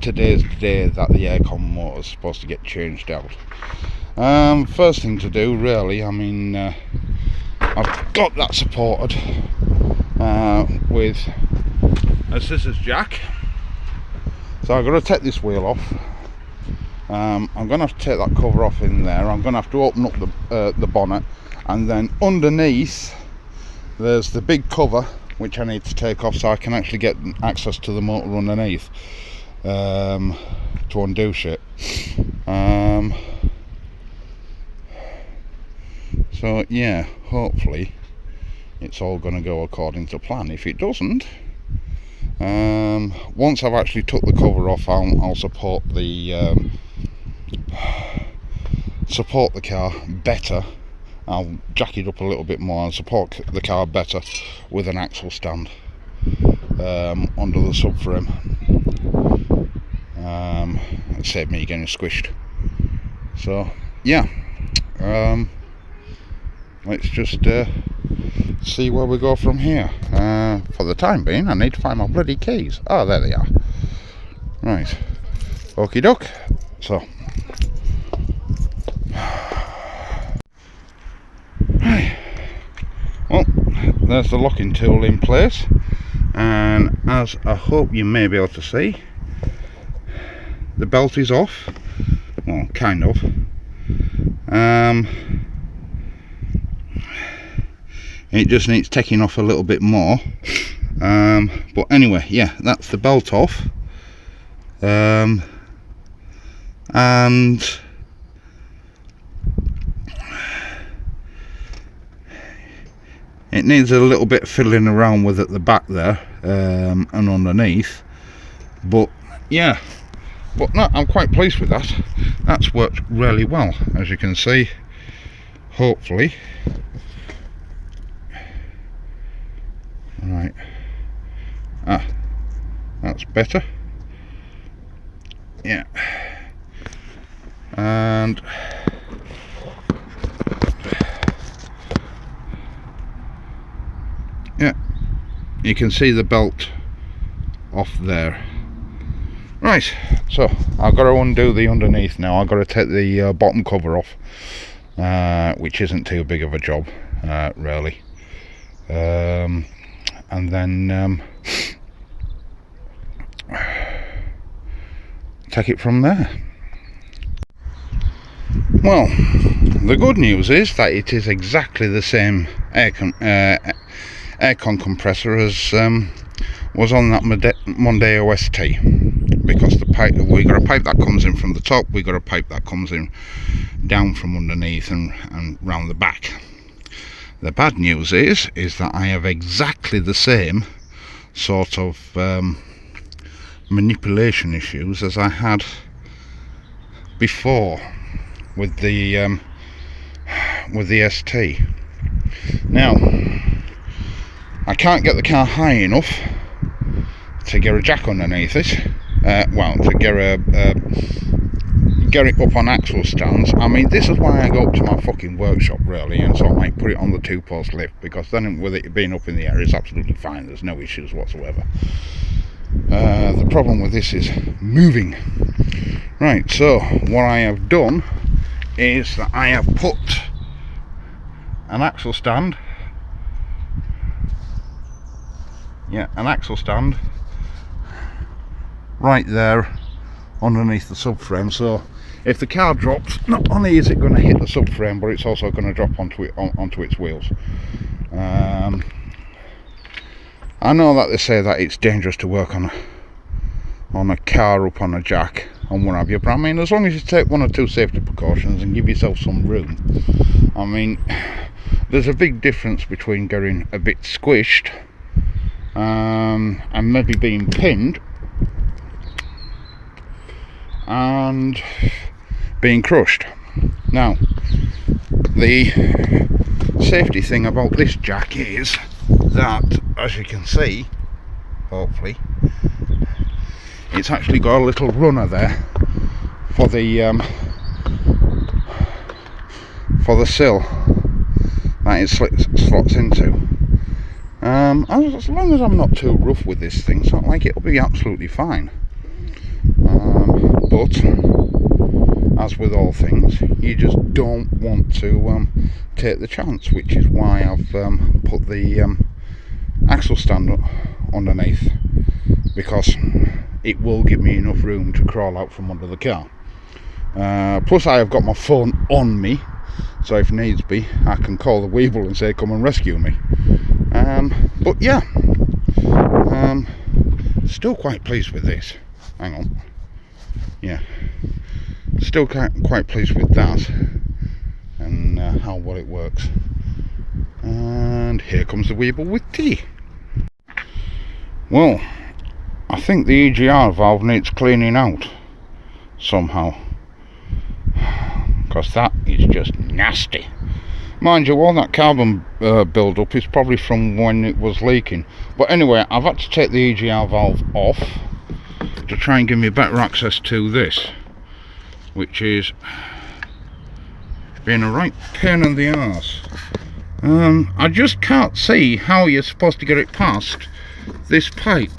today's the day that the aircon motor is supposed to get changed out. First thing to do, really, I mean, I've got that supported with a scissors jack, so I've got to take this wheel off. I'm going to have to take that cover off in there. I'm going to have to open up the bonnet, and then underneath there's the big cover which I need to take off so I can actually get access to the motor underneath to undo shit. So yeah, hopefully it's all going to go according to plan. If it doesn't, once I've actually took the cover off, I'll support the car better. I'll jack it up a little bit more and support the car better with an axle stand under the subframe. It saved me getting squished. So yeah, let's just see where we go from here. For the time being, I need to find my bloody keys. Oh, there they are. Right, okie doke. So well, there's the locking tool in place, and as I hope you may be able to see, the belt is off. Well, kind of. It just needs taking off a little bit more, but anyway, yeah, that's the belt off. And it needs a little bit of fiddling around with at the back there, and underneath, but yeah, but no, I'm quite pleased with that. That's worked really well, as you can see, hopefully. Right, that's better. Yeah, and yeah, you can see the belt off there. Right, so I've got to undo the underneath now. I've got to take the bottom cover off, which isn't too big of a job, really. And then take it from there. Well, the good news is that it is exactly the same aircon compressor as was on that Mondeo ST, because the pipe, we got a pipe that comes in from the top, we got a pipe that comes in down from underneath and round the back. The bad news is that I have exactly the same sort of manipulation issues as I had before with the ST. Now, I can't get the car high enough to get a jack underneath it. Well, to get it up on axle stands. I mean, this is why I go up to my fucking workshop, really, and so I might put it on the 2-post lift, because then with it being up in the air, it's absolutely fine. There's no issues whatsoever. The problem with this is moving. Right, so what I have done is that I have put an axle stand, right there underneath the subframe, so if the car drops, not only is it going to hit the subframe, but it's also going to drop onto its wheels. I know that they say that it's dangerous to work on a car up on a jack and what have you, but I mean, as long as you take 1 or 2 safety precautions and give yourself some room. I mean, there's a big difference between getting a bit squished and maybe being pinned and being crushed. Now, the safety thing about this jack is that, as you can see, hopefully, it's actually got a little runner there for the sill that it slots into. As long as I'm not too rough with this thing, so like, it'll be absolutely fine. but as with all things, you just don't want to take the chance, which is why I've put the axle stand underneath, because it will give me enough room to crawl out from under the car. Plus I have got my phone on me, so if needs be I can call the Weeble and say come and rescue me. But yeah, still quite pleased with this. Hang on. Yeah, still quite pleased with that, and how well it works. And here comes the Weeble with tea. Well, I think the EGR valve needs cleaning out somehow, because that is just nasty. Mind you, all that carbon build up is probably from when it was leaking. But anyway, I've had to take the EGR valve off to try and give me better access to this, which is being a right pain in the arse. I just can't see how you're supposed to get it past this pipe.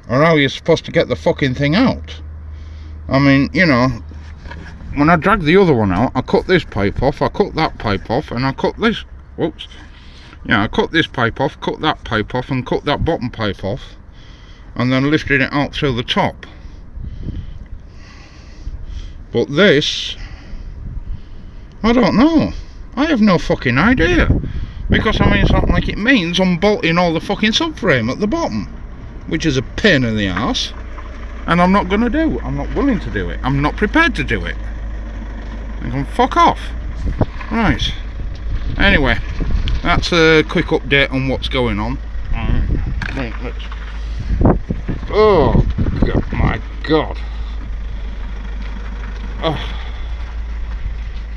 Or how you're supposed to get the fucking thing out. I mean, you know, when I dragged the other one out, I cut this pipe off, I cut that pipe off, and I cut this, whoops, yeah, I cut this pipe off, cut that pipe off, and cut that bottom pipe off, and then lifted it out through the top. But this, I don't know, I have no fucking idea, because I mean, it's not like it means unbolting all the fucking subframe at the bottom, which is a pain in the arse. And I'm not going to do. I'm not willing to do it. I'm not prepared to do it. I can fuck off. Right. Anyway, that's a quick update on what's going on. Right, oh, God, my God.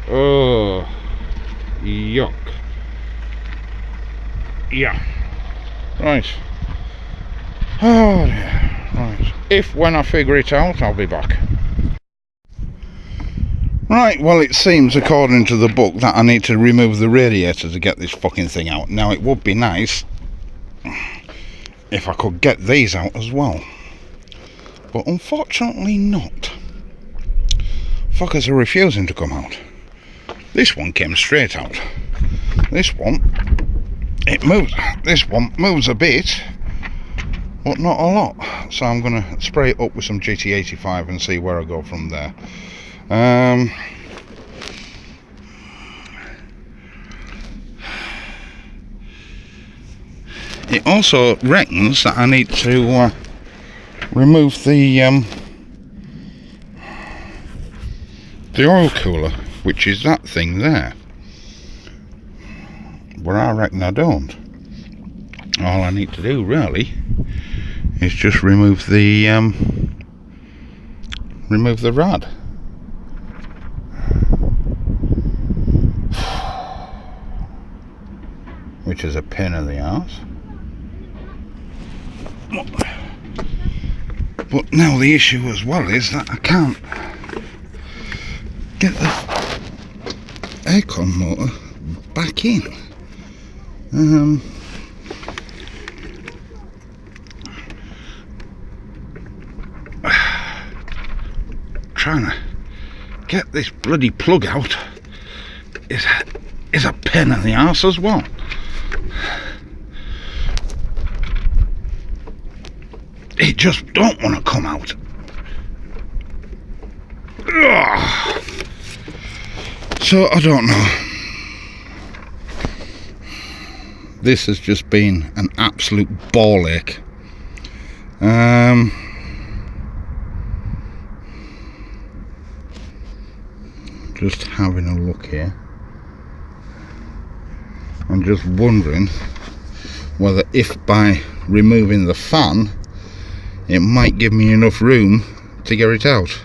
Oh, yuck. Yeah. Right. Oh dear. Right. If when I figure it out, I'll be back. Right, well, it seems, according to the book, that I need to remove the radiator to get this fucking thing out. Now, it would be nice if I could get these out as well, but unfortunately not. Fuckers are refusing to come out. This one came straight out. This one, it moves. This one moves a bit, but not a lot, so I'm going to spray it up with some GT85 and see where I go from there. It also reckons that I need to remove the oil cooler, which is that thing there, but I reckon I don't. All I need to do really is just remove the rod. Which is a pain in the arse. But now the issue as well is that I can't get the aircon motor back in. Trying to get this bloody plug out is a pain in the arse as well. It just don't want to come out. Ugh. So I don't know. This has just been an absolute ball ache. Just having a look here. I'm just wondering whether, if by removing the fan, it might give me enough room to get it out.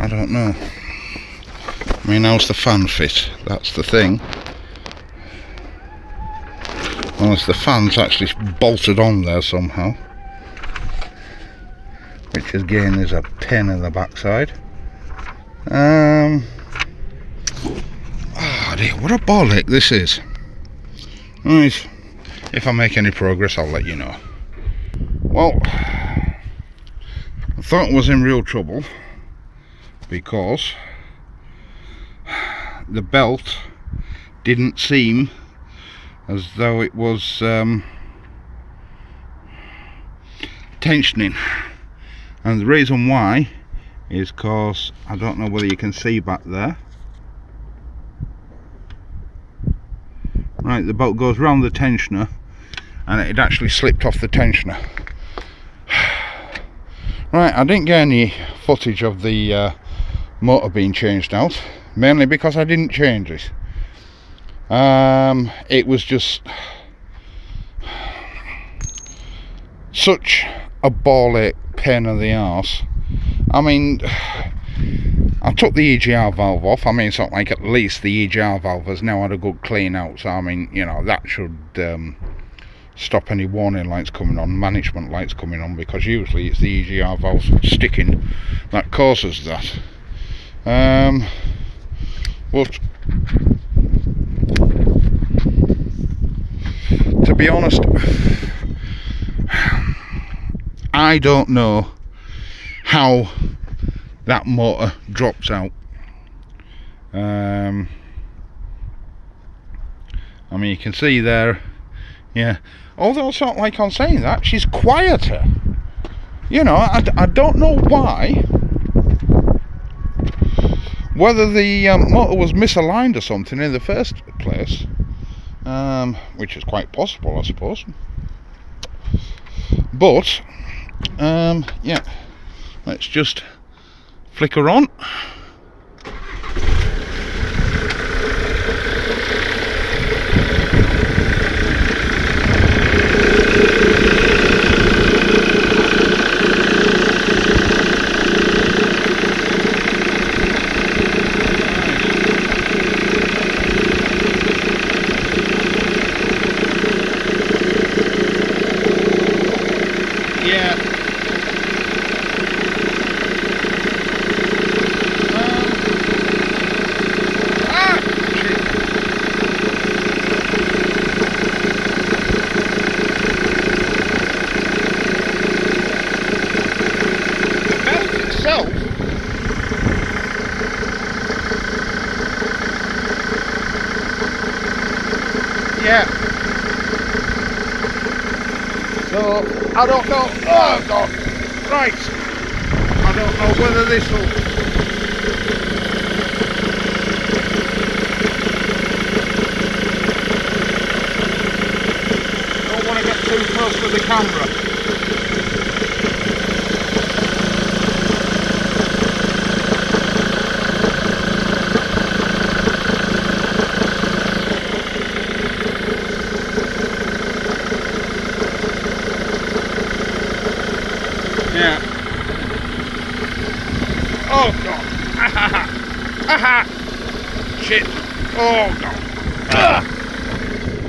I don't know. I mean, how's the fan fit? That's the thing. Unless the fan's actually bolted on there somehow, which again is a pain in the backside. Oh dear, what a ball ache this is. Right, if I make any progress, I'll let you know. Well, I thought I was in real trouble because the belt didn't seem as though it was tensioning, and the reason why is because I don't know whether you can see back there. Right, the bolt goes round the tensioner and it actually slipped off the tensioner. Right, I didn't get any footage of the motor being changed out, mainly because I didn't change it. It was just such a ball ache pain in the arse. I mean, I took the EGR valve off. I mean, it's not like at least the EGR valve has now had a good clean out, so I mean, you know, that should stop any warning lights coming on, management lights coming on, because usually it's the EGR valve sticking that causes that. But to be honest, I don't know how that motor drops out. I mean, you can see there, yeah, although it's not like I'm saying that, she's quieter. You know, I don't know why, whether the motor was misaligned or something in the first place, which is quite possible, I suppose. But yeah, let's just flicker on. Yeah. So I don't know. Oh God! Right. I don't know whether this will. Don't want to get too close to the camera. Yeah. Oh God. Aha. Shit. Oh God.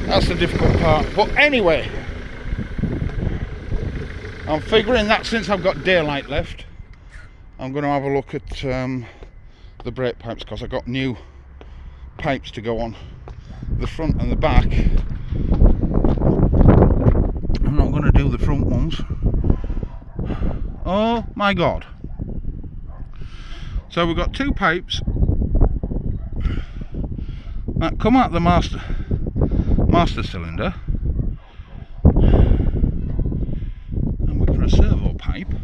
That's the difficult part. But anyway, I'm figuring that since I've got daylight left, I'm going to have a look at the brake pipes, because I've got new pipes to go on the front and the back. I'm not going to do the front ones. Oh my God. So we've got two pipes that come out the master cylinder, and we've got a servo pipe.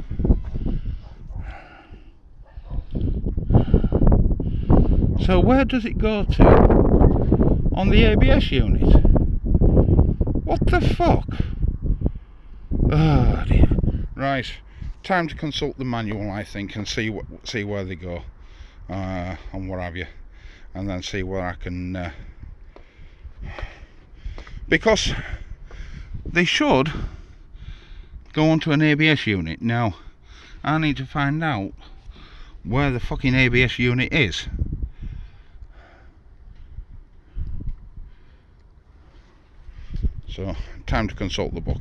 So where does it go to on the ABS unit? What the fuck? Oh dear. Right. Time to consult the manual, I think, and see where they go, and what have you, and then see where I can, because they should go onto an ABS unit. Now I need to find out where the fucking ABS unit is. So time to consult the book.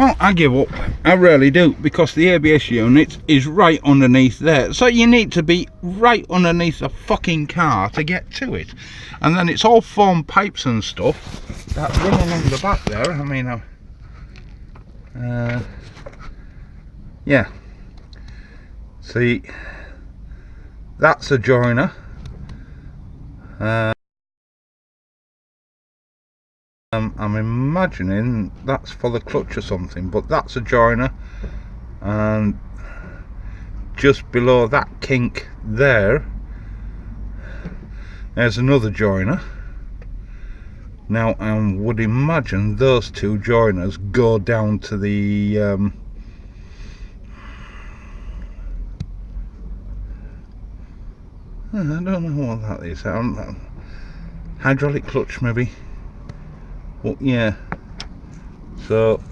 Well, I give up. I really do, because the ABS unit is right underneath there. So you need to be right underneath the fucking car to get to it. And then it's all foam pipes and stuff that run along the back there. I mean, yeah. See, that's a joiner. I'm imagining that's for the clutch or something, but that's a joiner, and just below that kink there's another joiner. Now I would imagine those two joiners go down to the I don't know what that is. Hydraulic clutch maybe. Well, yeah. So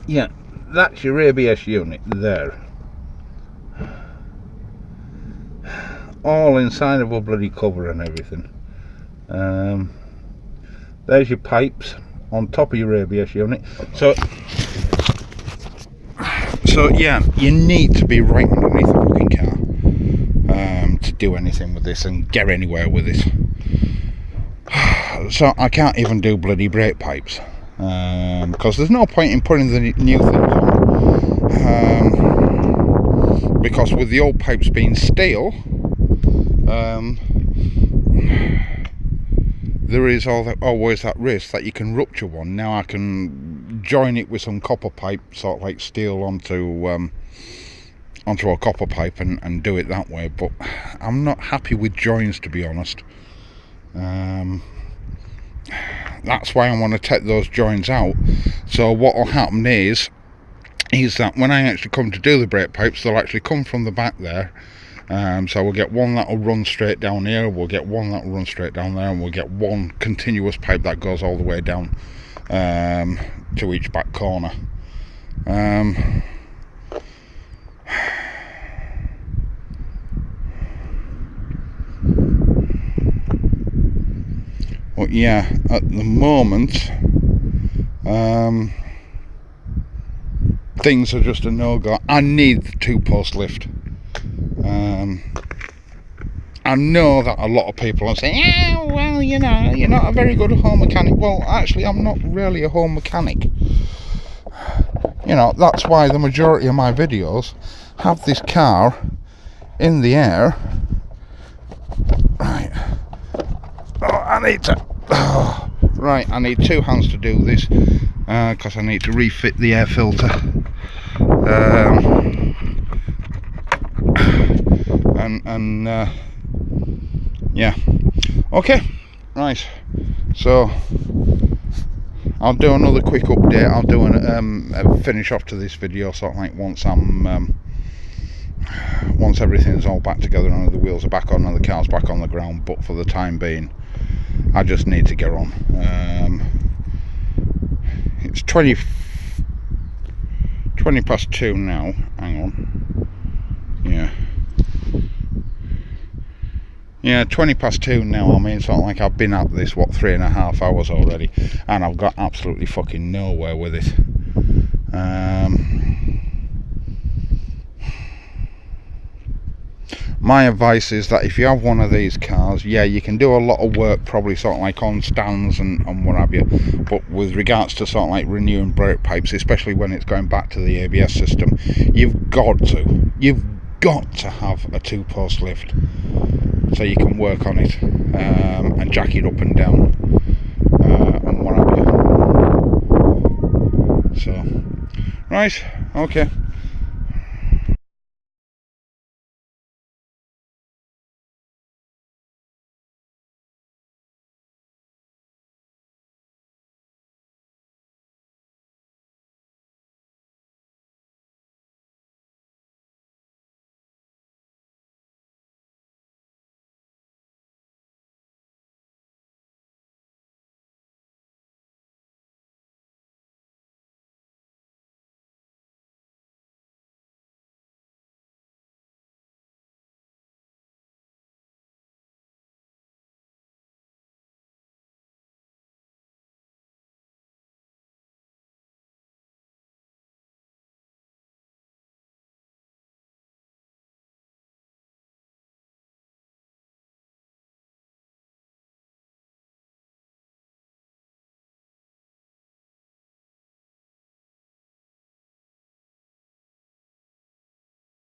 yeah, that's your ABS unit there. All inside of a bloody cover and everything. There's your pipes on top of your ABS unit. So yeah, you need to be right underneath the fucking car to do anything with this and get anywhere with it. So I can't even do bloody brake pipes, because there's no point in putting the new things on, because with the old pipes being steel, there is always that risk that you can rupture one. Now I can join it with some copper pipe, sort of like steel onto a copper pipe, and do it that way, but I'm not happy with joins, to be honest. That's why I want to take those joins out. So what will happen is that when I actually come to do the brake pipes, they'll actually come from the back there. So we'll get one that will run straight down here, we'll get one that will run straight down there, and we'll get one continuous pipe that goes all the way down to each back corner. But yeah, at the moment things are just a no-go. I need the 2-post lift. I know that a lot of people are saying, yeah, well, you know, you're not a very good home mechanic. Well, actually, I'm not really a home mechanic. You know, that's why the majority of my videos have this car in the air. Right. I need 2 hands to do this, because I need to refit the air filter. Yeah, okay, right, so I'll do another quick update. I'll do a finish off to this video, sort of like once everything's all back together and the wheels are back on and the car's back on the ground. But for the time being, I just need to get on. It's 20 past 2 now. Hang on. Yeah, 20 past 2 now. I mean, it's not like I've been at this, what, 3.5 hours already, and I've got absolutely fucking nowhere with it. My advice is that if you have one of these cars, yeah, you can do a lot of work, probably sort of like on stands and what have you, but with regards to sort of like renewing brake pipes, especially when it's going back to the ABS system, you've got to have a 2-post lift, so you can work on it and jack it up and down and what have you. So, right, okay.